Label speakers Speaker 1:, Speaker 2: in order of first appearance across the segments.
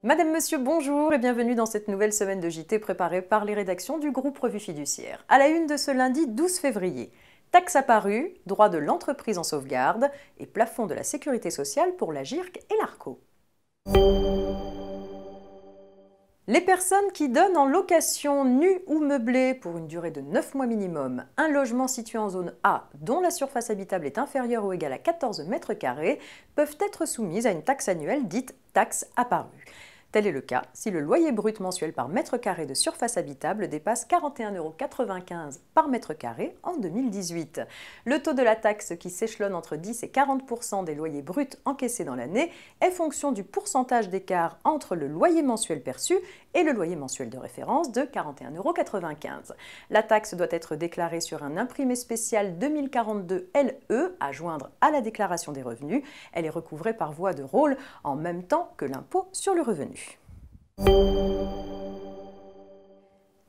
Speaker 1: Madame, Monsieur, bonjour et bienvenue dans cette nouvelle semaine de JT préparée par les rédactions du groupe Revue Fiduciaire. À la une de ce lundi 12 février, taxe apparue, droit de l'entreprise en sauvegarde et plafond de la sécurité sociale pour la GIRC et l'ARCO. Les personnes qui donnent en location nue ou meublée pour une durée de 9 mois minimum un logement situé en zone A dont la surface habitable est inférieure ou égale à 14 mètres carrés peuvent être soumises à une taxe annuelle dite taxe apparue. Tel est le cas si le loyer brut mensuel par mètre carré de surface habitable dépasse 41,95 € par mètre carré en 2018. Le taux de la taxe, qui s'échelonne entre 10 et 40% des loyers bruts encaissés dans l'année, est fonction du pourcentage d'écart entre le loyer mensuel perçu et le loyer mensuel de référence de 41,95 €. La taxe doit être déclarée sur un imprimé spécial 2042 LE à joindre à la déclaration des revenus. Elle est recouvrée par voie de rôle en même temps que l'impôt sur le revenu.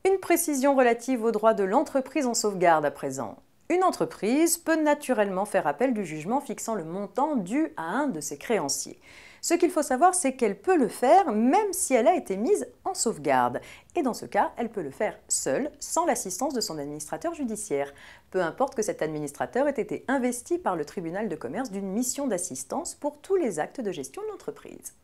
Speaker 1: Une précision relative aux droits de l'entreprise en sauvegarde à présent. Une entreprise peut naturellement faire appel du jugement fixant le montant dû à un de ses créanciers. Ce qu'il faut savoir, c'est qu'elle peut le faire même si elle a été mise en sauvegarde. Et dans ce cas, elle peut le faire seule, sans l'assistance de son administrateur judiciaire. Peu importe que cet administrateur ait été investi par le tribunal de commerce d'une mission d'assistance pour tous les actes de gestion de l'entreprise.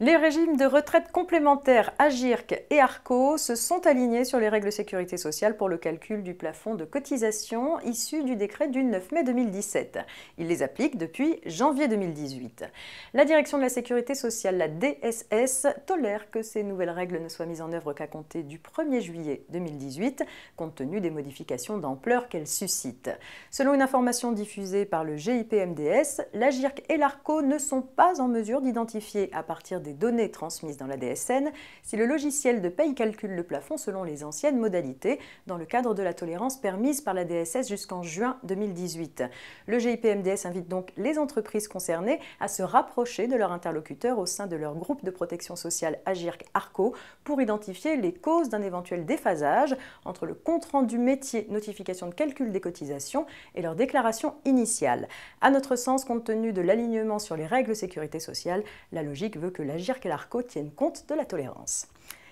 Speaker 1: Les régimes de retraite complémentaire AGIRC et ARCO se sont alignés sur les règles sécurité sociale pour le calcul du plafond de cotisation issu du décret du 9 mai 2017. Ils les appliquent depuis janvier 2018. La direction de la sécurité sociale, la DSS, tolère que ces nouvelles règles ne soient mises en œuvre qu'à compter du 1er juillet 2018, compte tenu des modifications d'ampleur qu'elles suscitent. Selon une information diffusée par le GIP-MDS, l'AGIRC et l'ARCO ne sont pas en mesure d'identifier à partir des données transmises dans la DSN si le logiciel de paye calcule le plafond selon les anciennes modalités dans le cadre de la tolérance permise par la DSS jusqu'en juin 2018. Le GIP-MDS invite donc les entreprises concernées à se rapprocher de leur interlocuteur au sein de leur groupe de protection sociale AGIRC-ARCO pour identifier les causes d'un éventuel déphasage entre le compte-rendu métier notification de calcul des cotisations et leur déclaration initiale. À notre sens, compte tenu de l'alignement sur les règles sécurité sociale, la logique veut que l'AGIRC et l'ARCO tiennent compte de la tolérance.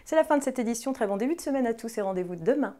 Speaker 1: C'est la fin de cette édition, très bon début de semaine à tous et rendez-vous demain.